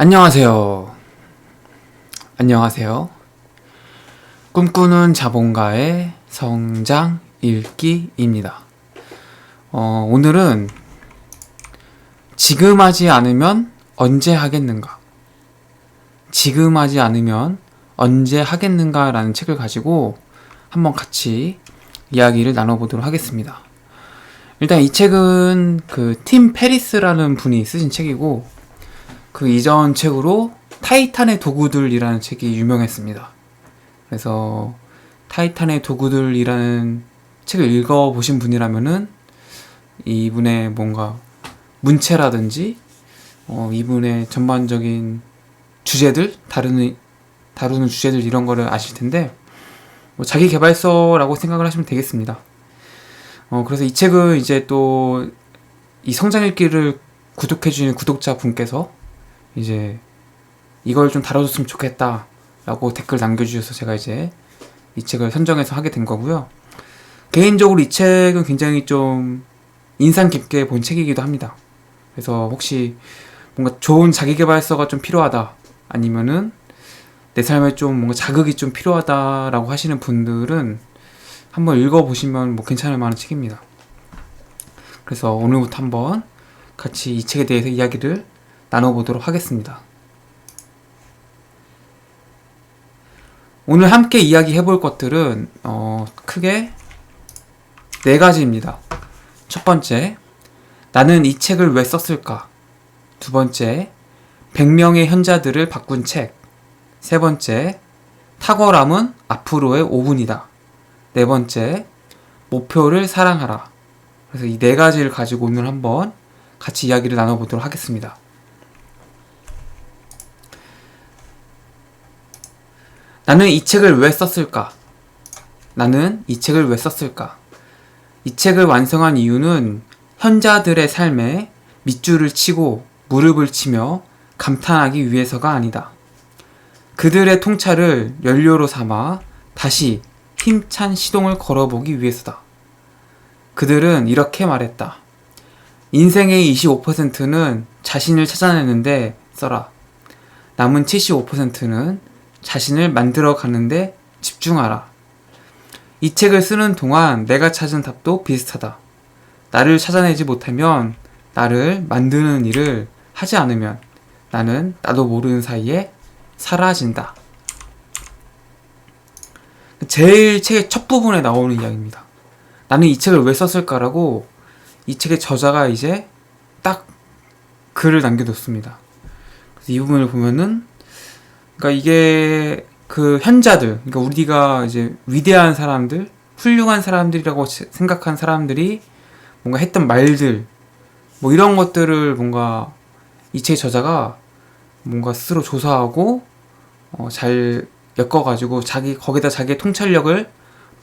안녕하세요. 안녕하세요. 꿈꾸는 자본가의 성장 읽기입니다. 오늘은 지금 하지 않으면 언제 하겠는가? 지금 하지 않으면 언제 하겠는가? 라는 책을 가지고 한번 같이 이야기를 나눠보도록 하겠습니다. 일단 이 책은 팀 페리스라는 분이 쓰신 책이고, 그 이전 책으로 타이탄의 도구들이라는 책이 유명했습니다. 그래서 타이탄의 도구들이라는 책을 읽어보신 분이라면은 이분의 뭔가 문체라든지 이분의 전반적인 주제들, 다루는 주제들 이런 거를 아실 텐데, 자기 개발서라고 생각을 하시면 되겠습니다. 그래서 이 책은 이제 또 이 성장 읽기를 구독해주는 구독자 분께서 이제 이걸 좀 다뤄줬으면 좋겠다 라고 댓글 남겨주셔서 제가 이제 이 책을 선정해서 하게 된 거고요. 개인적으로 이 책은 굉장히 좀 인상 깊게 본 책이기도 합니다. 그래서 혹시 뭔가 좋은 자기계발서가 좀 필요하다, 아니면은 내 삶에 좀 뭔가 자극이 좀 필요하다라고 하시는 분들은 한번 읽어보시면 괜찮을 만한 책입니다. 그래서 오늘부터 한번 같이 이 책에 대해서 이야기를 나눠보도록 하겠습니다. 오늘 함께 이야기해볼 것들은 크게 4가지입니다. 첫 번째, 나는 이 책을 왜 썼을까? 두 번째, 100명의 현자들을 바꾼 책. 세 번째, 탁월함은 앞으로의 5분이다. 네 번째, 목표를 사랑하라. 그래서 이 4가지를 가지고 오늘 한번 같이 이야기를 나눠보도록 하겠습니다. 나는 이 책을 왜 썼을까? 나는 이 책을 왜 썼을까? 이 책을 완성한 이유는 현자들의 삶에 밑줄을 치고 무릎을 치며 감탄하기 위해서가 아니다. 그들의 통찰을 연료로 삼아 다시 힘찬 시동을 걸어보기 위해서다. 그들은 이렇게 말했다. 인생의 25%는 자신을 찾아내는데 써라. 남은 75%는 자신을 만들어가는데 집중하라. 이 책을 쓰는 동안 내가 찾은 답도 비슷하다. 나를 찾아내지 못하면, 나를 만드는 일을 하지 않으면 나는 나도 모르는 사이에 사라진다. 제일 책의 첫 부분에 나오는 이야기입니다. 나는 이 책을 왜 썼을까라고 이 책의 저자가 이제 딱 글을 남겨뒀습니다. 그래서 이 부분을 보면은, 그러니까 이게 현자들, 그러니까 우리가 이제 위대한 사람들, 훌륭한 사람들이라고 생각한 사람들이 뭔가 했던 말들, 이런 것들을 뭔가 이 책의 저자가 뭔가 스스로 조사하고 잘 엮어가지고 거기다 자기의 통찰력을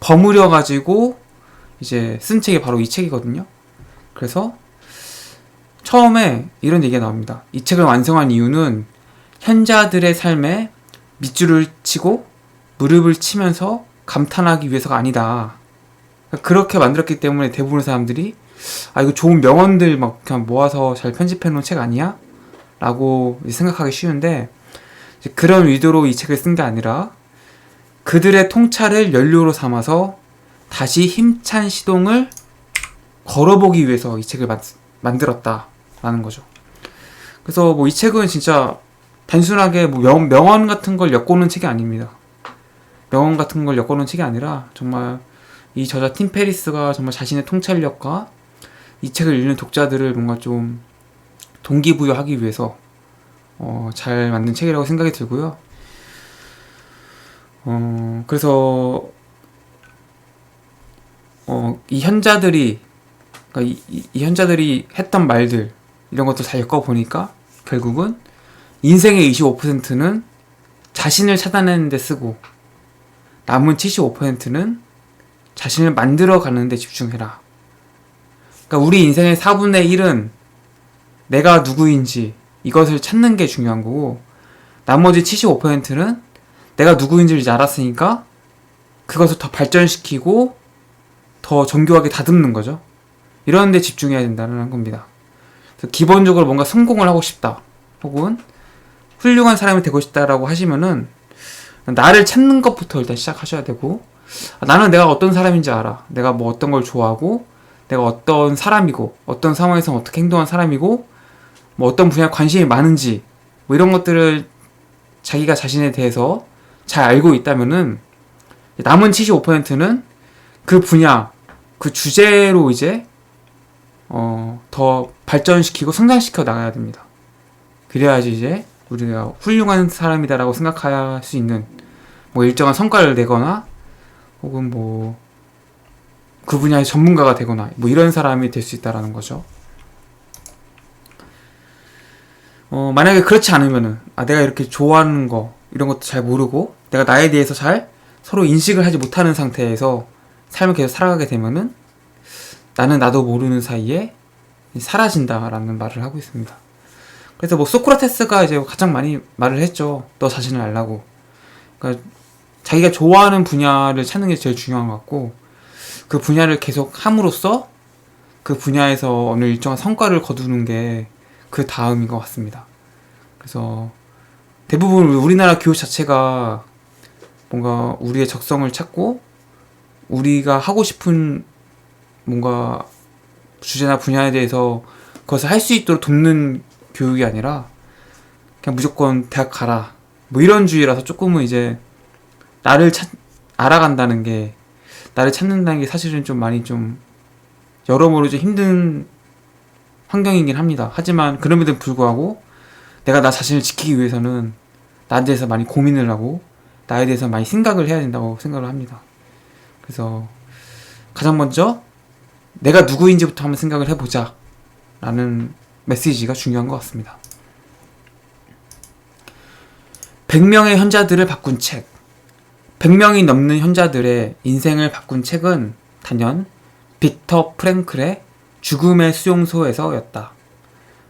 버무려가지고 이제 쓴 책이 바로 이 책이거든요. 그래서 처음에 이런 얘기가 나옵니다. 이 책을 완성한 이유는 현자들의 삶에 밑줄을 치고 무릎을 치면서 감탄하기 위해서가 아니다. 그렇게 만들었기 때문에 대부분의 사람들이 이거 좋은 명언들 그냥 모아서 잘 편집해 놓은 책 아니야? 라고 생각하기 쉬운데, 그런 의도로 이 책을 쓴 게 아니라 그들의 통찰을 연료로 삼아서 다시 힘찬 시동을 걸어보기 위해서 이 책을 만들었다라는 거죠. 그래서 이 책은 진짜 단순하게 명언 같은 걸 엮어놓은 책이 아닙니다. 명언 같은 걸 엮어놓은 책이 아니라 정말 이 저자 팀 페리스가 정말 자신의 통찰력과 이 책을 읽는 독자들을 뭔가 좀 동기부여하기 위해서 잘 만든 책이라고 생각이 들고요. 그래서 이 현자들이, 그러니까 이 현자들이 했던 말들, 이런 것들 다 엮어보니까 결국은 인생의 25%는 자신을 찾아내는 데 쓰고, 남은 75%는 자신을 만들어가는 데 집중해라. 그러니까 우리 인생의 4분의 1은 내가 누구인지 이것을 찾는 게 중요한 거고, 나머지 75%는 내가 누구인지를 이제 알았으니까 그것을 더 발전시키고 더 정교하게 다듬는 거죠. 이런 데 집중해야 된다는 겁니다. 그래서 기본적으로 뭔가 성공을 하고 싶다, 혹은 훌륭한 사람이 되고 싶다라고 하시면은 나를 찾는 것부터 일단 시작하셔야 되고, 나는 내가 어떤 사람인지 알아. 내가 뭐 어떤 걸 좋아하고, 내가 어떤 사람이고, 어떤 상황에서 어떻게 행동한 사람이고, 뭐 어떤 분야에 관심이 많은지, 뭐 이런 것들을 자기가 자신에 대해서 잘 알고 있다면은 남은 75%는 그 분야, 그 주제로 이제 더 발전시키고 성장시켜 나가야 됩니다. 그래야지 이제 우리가 훌륭한 사람이다라고 생각할 수 있는 뭐 일정한 성과를 내거나 혹은 뭐 그 분야의 전문가가 되거나 뭐 이런 사람이 될 수 있다라는 거죠. 만약에 그렇지 않으면은 내가 이렇게 좋아하는 거 이런 것도 잘 모르고 내가 나에 대해서 잘 서로 인식을 하지 못하는 상태에서 삶을 계속 살아가게 되면은 나는 나도 모르는 사이에 사라진다라는 말을 하고 있습니다. 그래서 뭐 소크라테스가 이제 가장 많이 말을 했죠. 너 자신을 알라고. 그러니까 자기가 좋아하는 분야를 찾는 게 제일 중요한 것 같고, 그 분야를 계속 함으로써 그 분야에서 어느 일정한 성과를 거두는 게 그 다음인 것 같습니다. 그래서 대부분 우리나라 교육 자체가 뭔가 우리의 적성을 찾고 우리가 하고 싶은 뭔가 주제나 분야에 대해서 그것을 할 수 있도록 돕는 교육이 아니라 그냥 무조건 대학 가라 뭐 이런 주의라서 조금은 이제 나를 알아간다는 게, 나를 찾는다는 게 사실은 좀 많이 좀 여러모로 좀 힘든 환경이긴 합니다. 하지만 그럼에도 불구하고 내가 나 자신을 지키기 위해서는 나에 대해서 많이 고민을 하고 나에 대해서 많이 생각을 해야 된다고 생각을 합니다. 그래서 가장 먼저 내가 누구인지부터 한번 생각을 해보자 라는 메시지가 중요한 것 같습니다. 100명의 현자들을 바꾼 책. 100명이 넘는 현자들의 인생을 바꾼 책은 단연 빅터 프랭클의 죽음의 수용소에서였다.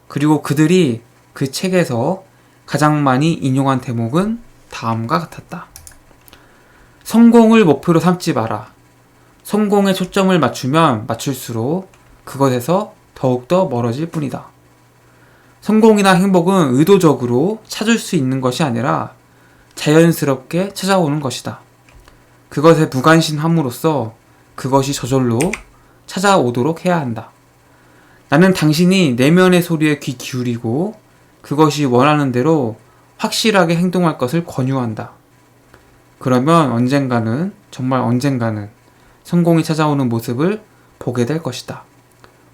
그리고 그들이 그 책에서 가장 많이 인용한 대목은 다음과 같았다. 성공을 목표로 삼지 마라. 성공에 초점을 맞추면 맞출수록 그것에서 더욱더 멀어질 뿐이다. 성공이나 행복은 의도적으로 찾을 수 있는 것이 아니라 자연스럽게 찾아오는 것이다. 그것에 무관심함으로써 그것이 저절로 찾아오도록 해야 한다. 나는 당신이 내면의 소리에 귀 기울이고 그것이 원하는 대로 확실하게 행동할 것을 권유한다. 그러면 언젠가는, 정말 언젠가는 성공이 찾아오는 모습을 보게 될 것이다.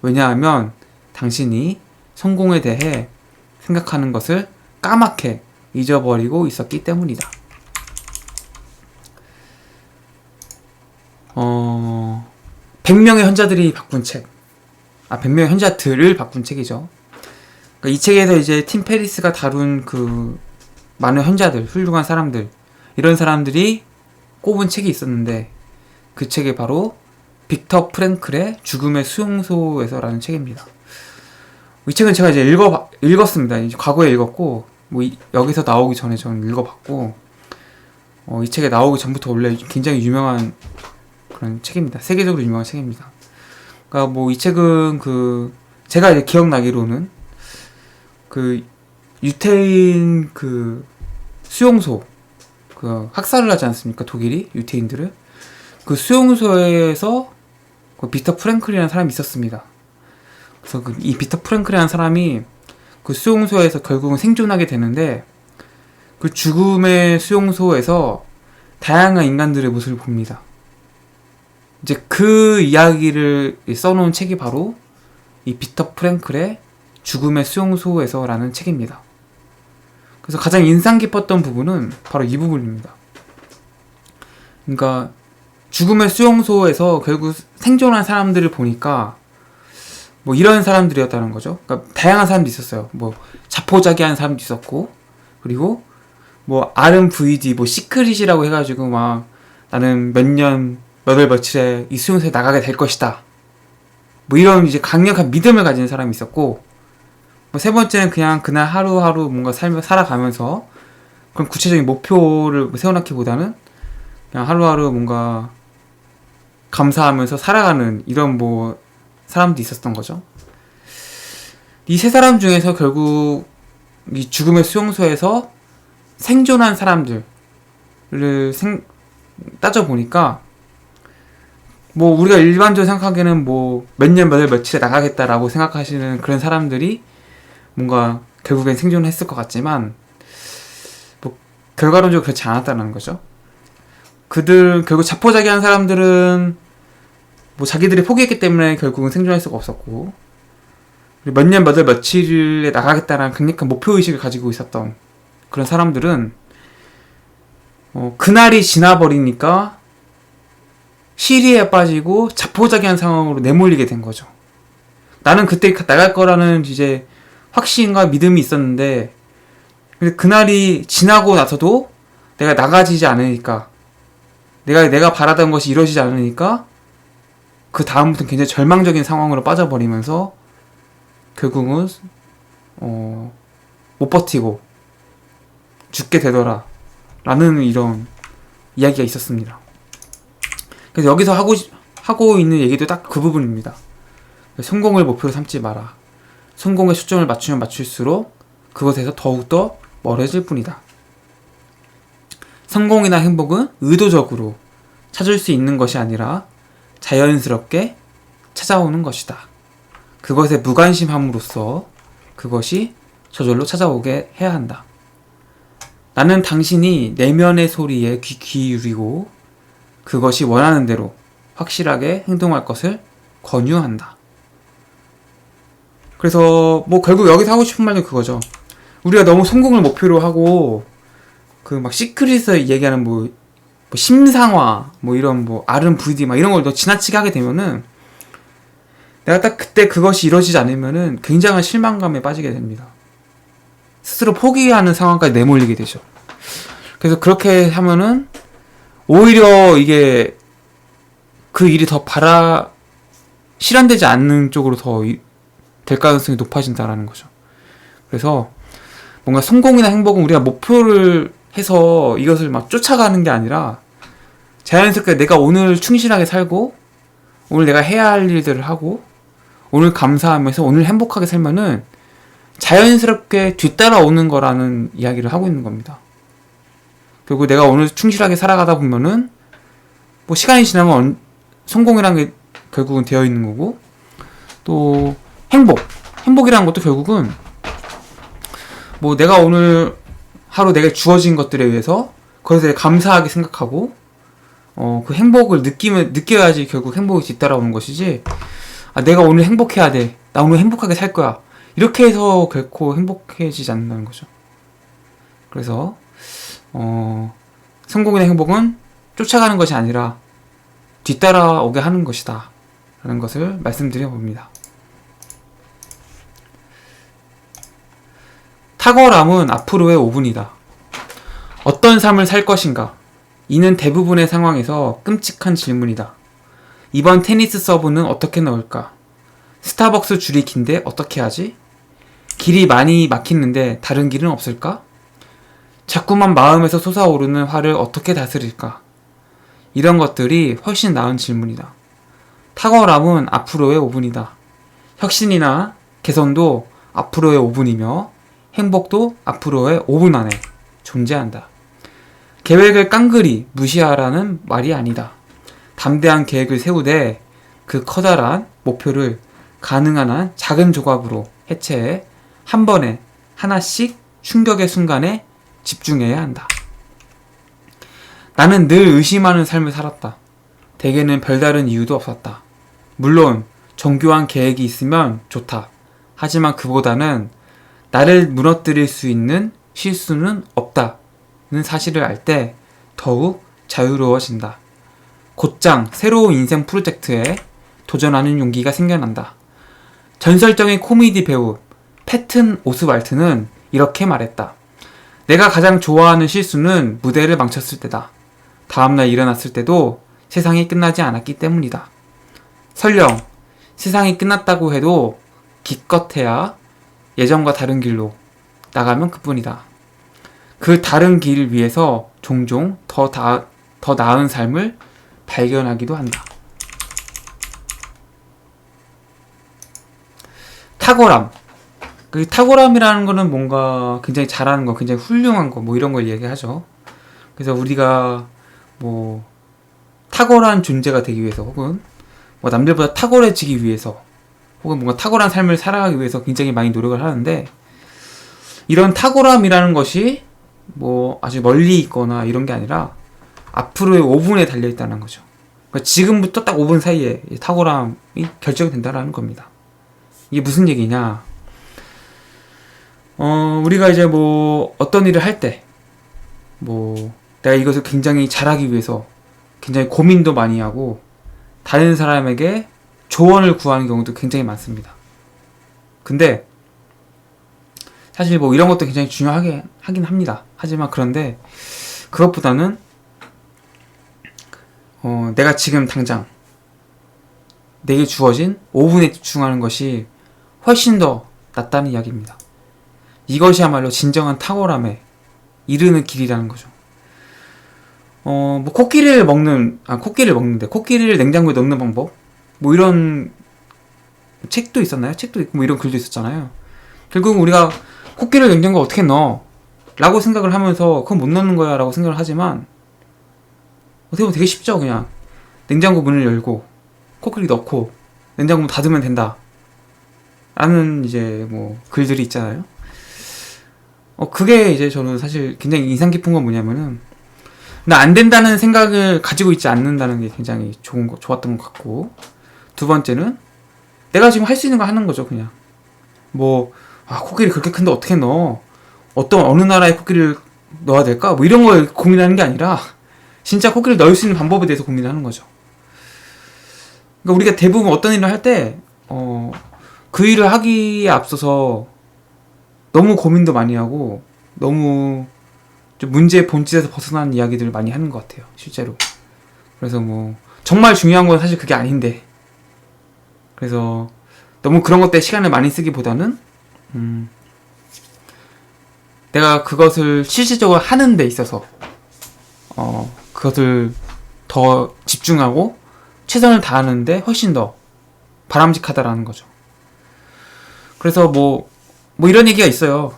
왜냐하면 당신이 성공에 대해 생각하는 것을 까맣게 잊어버리고 있었기 때문이다. 100명의 현자들이 바꾼 책. 100명의 현자들을 바꾼 책이죠. 그러니까 이 책에서 이제 팀 페리스가 다룬 그 많은 현자들, 훌륭한 사람들, 이런 사람들이 꼽은 책이 있었는데 그 책이 바로 빅터 프랭클의 죽음의 수용소에서라는 책입니다. 이 책은 제가 이제 읽었습니다. 이제 과거에 읽었고, 뭐 여기서 나오기 전에 저는 읽어봤고, 이 책에 나오기 전부터 원래 굉장히 유명한 그런 책입니다. 세계적으로 유명한 책입니다. 그러니까 뭐 이 책은 제가 이제 기억나기로는 유태인 수용소, 학살을 하지 않습니까? 독일이 유태인들을. 그 수용소에서 빅터 프랭클이라는 사람이 있었습니다. 그래서 이 빅터 프랭클이라는 사람이 그 수용소에서 결국은 생존하게 되는데, 그 죽음의 수용소에서 다양한 인간들의 모습을 봅니다. 이제 그 이야기를 써놓은 책이 바로 이 빅터 프랭클의 죽음의 수용소에서라는 책입니다. 그래서 가장 인상 깊었던 부분은 바로 이 부분입니다. 그러니까 죽음의 수용소에서 결국 생존한 사람들을 보니까 뭐 이런 사람들이었다는 거죠. 그러니까 다양한 사람도 있었어요. 뭐 자포자기한 사람도 있었고, 그리고 뭐 RMVD, 뭐 시크릿이라고 해가지고 막 나는 몇 월 며칠에 이 수용소에 나가게 될 것이다. 뭐 이런 이제 강력한 믿음을 가진 사람이 있었고, 뭐 세 번째는 그냥 그날 하루하루 뭔가 삶을 살아가면서 그런 구체적인 목표를 세워놓기보다는 그냥 하루하루 뭔가 감사하면서 살아가는 이런 사람도 있었던 거죠. 이 세 사람 중에서 결국 이 죽음의 수용소에서 생존한 사람들을 따져보니까 뭐 우리가 일반적으로 생각하기에는 뭐 몇 년 몇 월 며칠에 나가겠다라고 생각하시는 그런 사람들이 뭔가 결국엔 생존했을 것 같지만 뭐 결과론적으로 그렇지 않았다는 거죠. 그들 결국 자포자기한 사람들은 뭐 자기들이 포기했기 때문에 결국은 생존할 수가 없었고, 몇 년 몇 월 며칠에 나가겠다는 강력한 목표의식을 가지고 있었던 그런 사람들은 그날이 지나버리니까 시리에 빠지고 자포자기한 상황으로 내몰리게 된 거죠. 나는 그때 나갈 거라는 이제 확신과 믿음이 있었는데, 근데 그날이 지나고 나서도 내가 나가지지 않으니까, 내가 바라던 것이 이루어지지 않으니까 그 다음부터는 굉장히 절망적인 상황으로 빠져버리면서 결국은 못 버티고 죽게 되더라 라는 이런 이야기가 있었습니다. 그래서 여기서 하고 있는 얘기도 딱 그 부분입니다. 성공을 목표로 삼지 마라. 성공의 초점을 맞추면 맞출수록 그것에서 더욱더 멀어질 뿐이다. 성공이나 행복은 의도적으로 찾을 수 있는 것이 아니라 자연스럽게 찾아오는 것이다. 그것에 무관심함으로써 그것이 저절로 찾아오게 해야 한다. 나는 당신이 내면의 소리에 귀 기울이고 그것이 원하는 대로 확실하게 행동할 것을 권유한다. 그래서 뭐 결국 여기서 하고 싶은 말은 그거죠. 우리가 너무 성공을 목표로 하고 그 막 시크릿에서 얘기하는 뭐 심상화 뭐 이런 뭐 R&VD 막 이런 걸 너 지나치게 하게 되면은 내가 딱 그때 그것이 이루어지지 않으면은 굉장한 실망감에 빠지게 됩니다. 스스로 포기하는 상황까지 내몰리게 되죠. 그래서 그렇게 하면은 오히려 이게 그 일이 더 실현되지 않는 쪽으로 더 될 가능성이 높아진다라는 거죠. 그래서 뭔가 성공이나 행복은 우리가 목표를 해서 이것을 막 쫓아가는 게 아니라 자연스럽게 내가 오늘 충실하게 살고 오늘 내가 해야 할 일들을 하고 오늘 감사하면서 오늘 행복하게 살면은 자연스럽게 뒤따라오는 거라는 이야기를 하고 있는 겁니다. 그리고 내가 오늘 충실하게 살아가다 보면은 뭐 시간이 지나면 성공이라는 게 결국은 되어 있는 거고, 또 행복이라는 것도 결국은 뭐 내가 오늘 하루 내게 주어진 것들에 의해서 그것에 대해 감사하게 생각하고 그 행복을 느껴야지 결국 행복이 뒤따라오는 것이지, 내가 오늘 행복해야 돼, 나 오늘 행복하게 살 거야, 이렇게 해서 결코 행복해지지 않는다는 거죠. 그래서 성공이나 행복은 쫓아가는 것이 아니라 뒤따라오게 하는 것이다 라는 것을 말씀드려 봅니다. 탁월함은 앞으로의 5분이다. 어떤 삶을 살 것인가? 이는 대부분의 상황에서 끔찍한 질문이다. 이번 테니스 서브는 어떻게 넣을까? 스타벅스 줄이 긴데 어떻게 하지? 길이 많이 막히는데 다른 길은 없을까? 자꾸만 마음에서 솟아오르는 화를 어떻게 다스릴까? 이런 것들이 훨씬 나은 질문이다. 탁월함은 앞으로의 5분이다. 혁신이나 개선도 앞으로의 5분이며 행복도 앞으로의 5분 안에 존재한다. 계획을 깡그리 무시하라는 말이 아니다. 담대한 계획을 세우되 그 커다란 목표를 가능한 한 작은 조각으로 해체해 한 번에 하나씩 충격의 순간에 집중해야 한다. 나는 늘 의심하는 삶을 살았다. 대개는 별다른 이유도 없었다. 물론 정교한 계획이 있으면 좋다. 하지만 그보다는 나를 무너뜨릴 수 있는 실수는 없다는 사실을 알 때 더욱 자유로워진다. 곧장 새로운 인생 프로젝트에 도전하는 용기가 생겨난다. 전설적인 코미디 배우 패튼 오스왈트는 이렇게 말했다. 내가 가장 좋아하는 실수는 무대를 망쳤을 때다. 다음날 일어났을 때도 세상이 끝나지 않았기 때문이다. 설령 세상이 끝났다고 해도 기껏해야 예전과 다른 길로 나가면 그뿐이다. 그 다른 길을 위해서 종종 더 나은 삶을 발견하기도 한다. 탁월함. 그 탁월함이라는 거는 뭔가 굉장히 잘하는 거, 굉장히 훌륭한 거, 뭐 이런 걸 얘기하죠. 그래서 우리가 뭐 탁월한 존재가 되기 위해서, 혹은 뭐 남들보다 탁월해지기 위해서, 혹은 뭔가 탁월한 삶을 살아가기 위해서 굉장히 많이 노력을 하는데, 이런 탁월함이라는 것이 뭐 아주 멀리 있거나 이런 게 아니라 앞으로의 5분에 달려있다는 거죠. 그러니까 지금부터 딱 5분 사이에 탁월함이 결정된다라는 겁니다. 이게 무슨 얘기냐? 우리가 이제 뭐 어떤 일을 할 때, 뭐 내가 이것을 굉장히 잘하기 위해서 굉장히 고민도 많이 하고 다른 사람에게 조언을 구하는 경우도 굉장히 많습니다. 근데 사실 뭐 이런 것도 굉장히 중요하게 하긴 합니다. 하지만 그런데 그것보다는 내가 지금 당장 내게 주어진 5분에 집중하는 것이 훨씬 더 낫다는 이야기입니다. 이것이야말로 진정한 탁월함에 이르는 길이라는 거죠. 뭐 코끼리를 먹는데 코끼리를 냉장고에 넣는 방법, 뭐 이런 책도 있었나요? 책도 있고 뭐 이런 글도 있었잖아요. 결국 우리가 코끼리를 냉장고에 어떻게 넣어? 라고 생각을 하면서 그건 못 넣는 거야 라고 생각을 하지만, 어떻게 보면 되게 쉽죠. 그냥 냉장고 문을 열고 코끼리 넣고 냉장고 문 닫으면 된다 라는 이제 뭐 글들이 있잖아요. 그게 이제 저는 사실 굉장히 인상 깊은 건 뭐냐면은, 나 안 된다는 생각을 가지고 있지 않는다는 게 굉장히 좋았던 것 같고, 두 번째는 내가 지금 할 수 있는 거 하는 거죠. 그냥 뭐 코끼리 그렇게 큰데 어떻게 넣어? 어느 나라의 코끼리를 넣어야 될까? 뭐 이런 걸 고민하는 게 아니라 진짜 코끼리를 넣을 수 있는 방법에 대해서 고민하는 거죠. 그러니까 우리가 대부분 어떤 일을 할 때 그 일을 하기에 앞서서 너무 고민도 많이 하고 너무 좀 문제의 본질에서 벗어나는 이야기들을 많이 하는 것 같아요. 실제로. 그래서 뭐 정말 중요한 건 사실 그게 아닌데, 그래서 너무 그런 것 때문에 시간을 많이 쓰기보다는 내가 그것을 실질적으로 하는 데 있어서 그것을 더 집중하고 최선을 다하는데 훨씬 더 바람직하다라는 거죠. 그래서 뭐 이런 얘기가 있어요.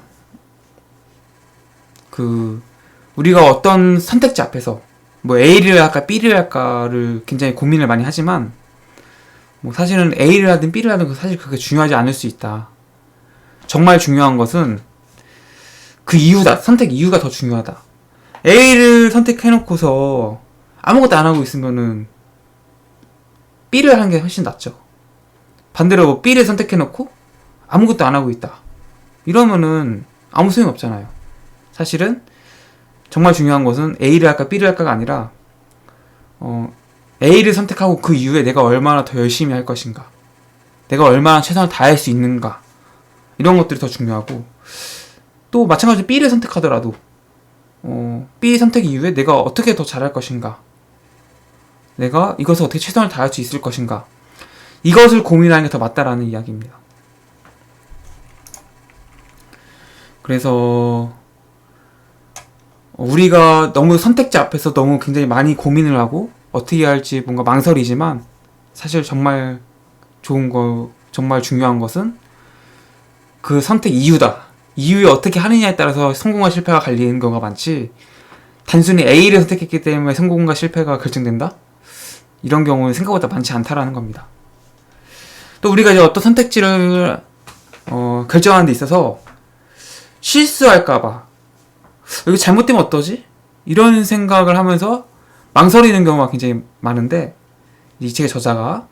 우리가 어떤 선택지 앞에서 뭐 A를 할까 B를 할까를 굉장히 고민을 많이 하지만, 뭐 사실은 A를 하든 B를 하든 사실 그게 중요하지 않을 수 있다. 정말 중요한 것은 그 이유다. 선택 이유가 더 중요하다. A를 선택해놓고서 아무것도 안 하고 있으면은 B를 하는 게 훨씬 낫죠. 반대로 뭐 B를 선택해놓고 아무것도 안 하고 있다. 이러면은 아무 소용 없잖아요. 사실은 정말 중요한 것은 A를 할까 B를 할까가 아니라 A를 선택하고 그 이후에 내가 얼마나 더 열심히 할 것인가, 내가 얼마나 최선을 다할 수 있는가, 이런 것들이 더 중요하고, 또 마찬가지로 B를 선택하더라도 B 선택 이후에 내가 어떻게 더 잘할 것인가, 내가 이것을 어떻게 최선을 다할 수 있을 것인가, 이것을 고민하는 게 더 맞다라는 이야기입니다. 그래서 우리가 너무 선택지 앞에서 너무 굉장히 많이 고민을 하고 어떻게 해야 할지 뭔가 망설이지만, 사실 정말 좋은 거, 정말 중요한 것은 그 선택 이유다. 이유에 어떻게 하느냐에 따라서 성공과 실패가 갈리는 경우가 많지, 단순히 A를 선택했기 때문에 성공과 실패가 결정된다? 이런 경우는 생각보다 많지 않다라는 겁니다. 또 우리가 이제 어떤 선택지를 결정하는 데 있어서 실수할까봐, 이거 잘못되면 어떠지? 이런 생각을 하면서 망설이는 경우가 굉장히 많은데, 이 책의 저자가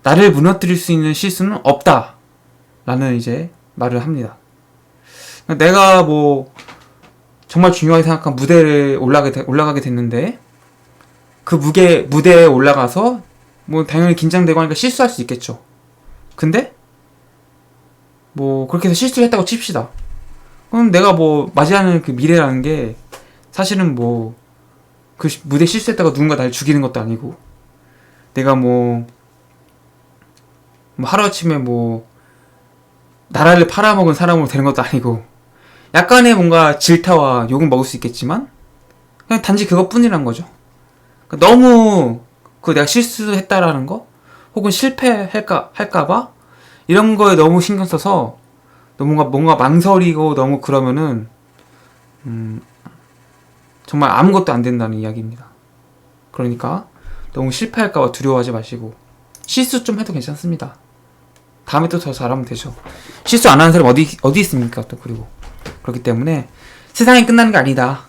나를 무너뜨릴 수 있는 실수는 없다 라는 이제 말을 합니다. 내가 뭐 정말 중요하게 생각한 무대에 올라가게 됐는데, 그 무대에 올라가서 뭐 당연히 긴장되고 하니까 실수할 수 있겠죠. 근데 뭐 그렇게 해서 실수를 했다고 칩시다. 그럼 내가 뭐 맞이하는 그 미래라는 게 사실은 뭐 그 무대 실수했다가 누군가 날 죽이는 것도 아니고, 내가 뭐 하루아침에 뭐 나라를 팔아먹은 사람으로 되는 것도 아니고, 약간의 뭔가 질타와 욕은 먹을 수 있겠지만 그냥 단지 그것뿐이란 거죠. 그러니까 너무 내가 실수했다라는 거, 혹은 실패할까봐 이런 거에 너무 신경 써서 너무 뭔가 망설이고 너무 그러면은 정말 아무것도 안 된다는 이야기입니다. 그러니까 너무 실패할까봐 두려워하지 마시고 실수 좀 해도 괜찮습니다. 다음에 또 더 잘하면 되죠. 실수 안 하는 사람 어디 있습니까? 또 그리고 그렇기 때문에 세상이 끝나는 게 아니다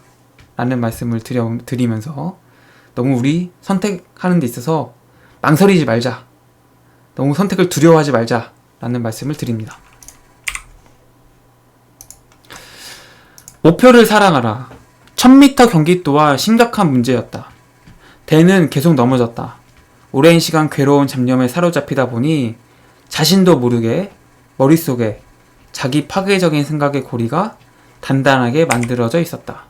라는 말씀을 드리면서 너무 우리 선택하는 데 있어서 망설이지 말자, 너무 선택을 두려워하지 말자 라는 말씀을 드립니다. 목표를 사랑하라. 1000m 경기 또한 심각한 문제였다. 대는 계속 넘어졌다. 오랜 시간 괴로운 잡념에 사로잡히다 보니 자신도 모르게 머릿속에 자기 파괴적인 생각의 고리가 단단하게 만들어져 있었다.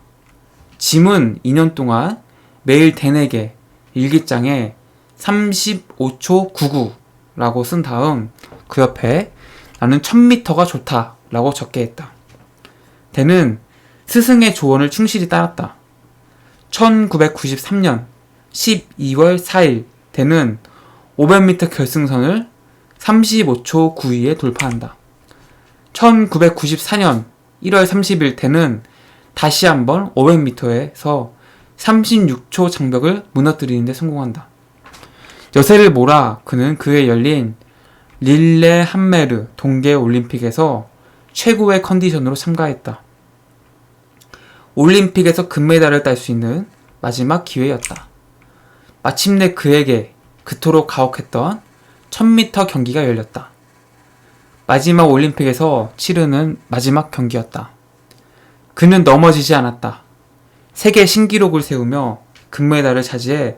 짐은 2년 동안 매일 대내게 일기장에 35초 99라고 쓴 다음 그 옆에 나는 1000m가 좋다 라고 적게 했다. 대는 스승의 조언을 충실히 따랐다. 1993년 12월 4일 대는 500m 결승선을 35초 92에 돌파한다. 1994년 1월 30일 대는 다시 한번 500m에서 36초 장벽을 무너뜨리는 데 성공한다. 여세를 몰아 그는 그에 열린 릴레함메르 동계올림픽에서 최고의 컨디션으로 참가했다. 올림픽에서 금메달을 딸 수 있는 마지막 기회였다. 마침내 그에게 그토록 가혹했던 1000m 경기가 열렸다. 마지막 올림픽에서 치르는 마지막 경기였다. 그는 넘어지지 않았다. 세계 신기록을 세우며 금메달을 차지해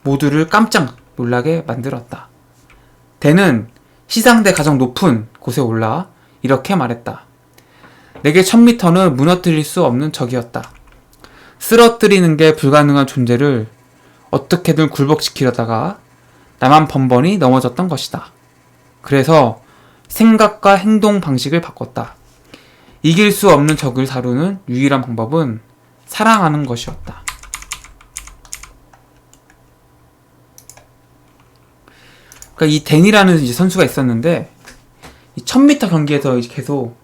모두를 깜짝 놀라게 만들었다. 대는 시상대 가장 높은 곳에 올라 이렇게 말했다. 내게 1000m는 무너뜨릴 수 없는 적이었다. 쓰러뜨리는 게 불가능한 존재를 어떻게든 굴복시키려다가 나만 번번이 넘어졌던 것이다. 그래서 생각과 행동 방식을 바꿨다. 이길 수 없는 적을 다루는 유일한 방법은 사랑하는 것이었다. 그러니까 이 댄이라는 이제 선수가 있었는데 이 1000m 경기에서 이제 계속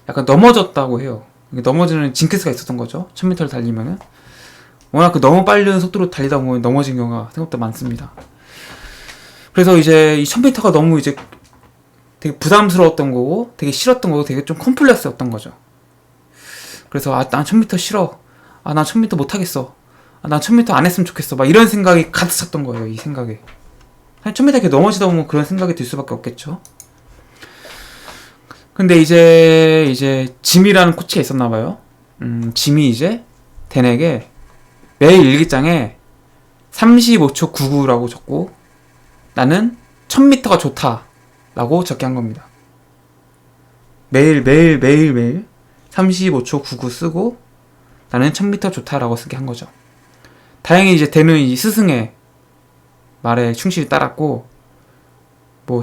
약간 넘어졌다고 해요. 넘어지는 징크스가 있었던 거죠. 1000m를 달리면은 워낙 그 너무 빠른 속도로 달리다 보면 넘어진 경우가 생각보다 많습니다. 그래서 이제 이 1000m가 너무 이제 되게 부담스러웠던 거고 되게 싫었던 거고 되게 좀 컴플렉스였던 거죠. 그래서 난 1000m 싫어. 난 1000m 못하겠어. 난 1000m 안 했으면 좋겠어. 막 이런 생각이 가득 찼던 거예요. 이 생각에. 1000m 이렇게 넘어지다 보면 그런 생각이 들 수밖에 없겠죠. 근데 이제 짐이라는 코치가 있었나봐요. 짐이 이제 댄에게 매일 일기장에 35초 99라고 적고 나는 1000m가 좋다 라고 적게 한 겁니다. 매일 35초 99 쓰고 나는 1000m 좋다 라고 쓰게 한 거죠. 다행히 이제 댄은 이 스승의 말에 충실히 따랐고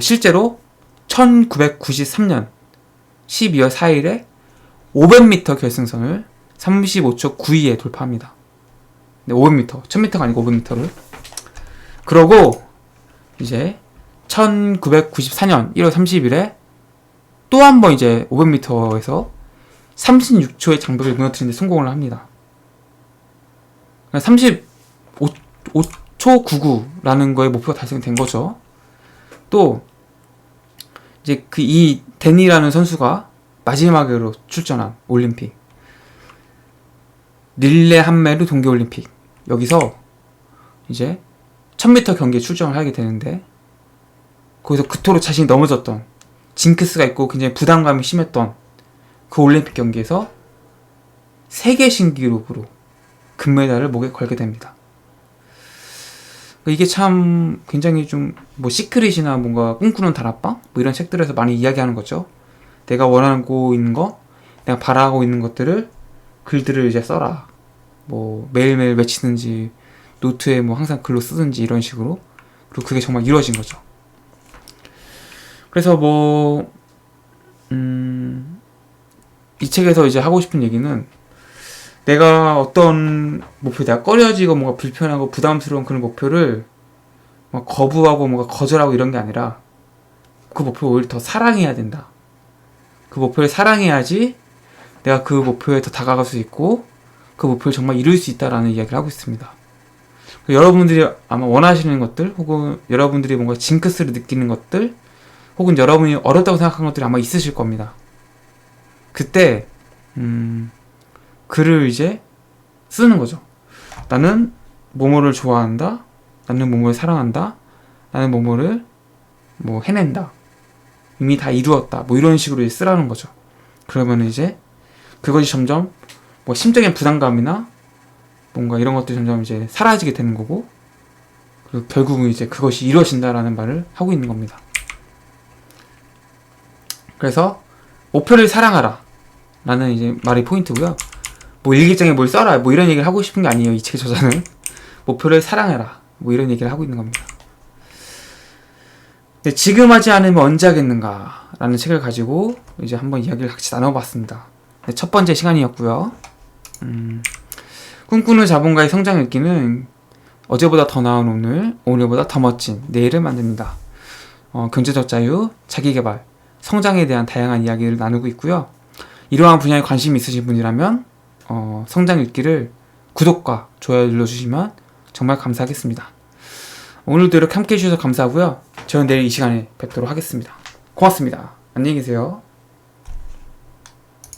실제로 1993년 12월 4일에 500m 결승선을 35초 92에 돌파합니다. 네, 500m, 1000m가 아니고 500m를. 그러고 이제 1994년 1월 30일에 또 한 번 이제 500m에서 36초의 장벽을 무너뜨리는 데 성공을 합니다. 35초 99라는 거에 목표가 달성된 거죠. 또 이제 이 댄이라는 선수가 마지막으로 출전한 올림픽 릴레함메르 동계올림픽, 여기서 이제 1000m 경기에 출전을 하게 되는데 거기서 그토록 자신이 넘어졌던 징크스가 있고 굉장히 부담감이 심했던 그 올림픽 경기에서 세계 신기록으로 금메달을 목에 걸게 됩니다. 이게 참 굉장히 좀 시크릿이나 뭔가 꿈꾸는 다락방 이런 책들에서 많이 이야기하는 거죠. 내가 원하고 있는 거, 내가 바라고 있는 것들을 글들을 이제 써라. 매일매일 외치든지 노트에 항상 글로 쓰든지 이런 식으로. 그리고 그게 정말 이루어진 거죠. 그래서 이 책에서 이제 하고 싶은 얘기는 내가 어떤 목표, 내가 꺼려지고 뭔가 불편하고 부담스러운 그런 목표를 거부하고 뭔가 거절하고 이런 게 아니라 그 목표를 오히려 더 사랑해야 된다. 그 목표를 사랑해야지 내가 그 목표에 더 다가갈 수 있고 그 목표를 정말 이룰 수 있다라는 이야기를 하고 있습니다. 여러분들이 아마 원하시는 것들 혹은 여러분들이 뭔가 징크스를 느끼는 것들 혹은 여러분이 어렵다고 생각한 것들이 아마 있으실 겁니다. 그때 글을 이제 쓰는 거죠. 나는 뭐뭐를 좋아한다. 나는 뭐뭐를 사랑한다. 나는 뭐뭐를 뭐 해낸다. 이미 다 이루었다. 뭐 이런 식으로 쓰라는 거죠. 그러면 이제 그것이 점점 뭐 심적인 부담감이나 뭔가 이런 것들이 점점 이제 사라지게 되는 거고, 그리고 결국은 이제 그것이 이루어진다라는 말을 하고 있는 겁니다. 그래서 목표를 사랑하라 라는 이제 말이 포인트고요. 뭐 일기장에 뭘 써라 뭐 이런 얘기를 하고 싶은 게 아니에요. 이 책의 저자는 목표를 사랑해라 뭐 이런 얘기를 하고 있는 겁니다. 근데 지금 하지 않으면 언제 하겠는가 라는 책을 가지고 이제 한번 이야기를 같이 나눠봤습니다. 첫 번째 시간이었고요. 꿈꾸는 자본가의 성장 읽기는 어제보다 더 나은 오늘, 오늘보다 더 멋진 내일을 만듭니다. 경제적 자유, 자기개발, 성장에 대한 다양한 이야기를 나누고 있고요. 이러한 분야에 관심이 있으신 분이라면 성장 읽기를 구독과 좋아요 눌러주시면 정말 감사하겠습니다. 오늘도 이렇게 함께 해주셔서 감사하고요. 저는 내일 이 시간에 뵙도록 하겠습니다. 고맙습니다. 안녕히 계세요.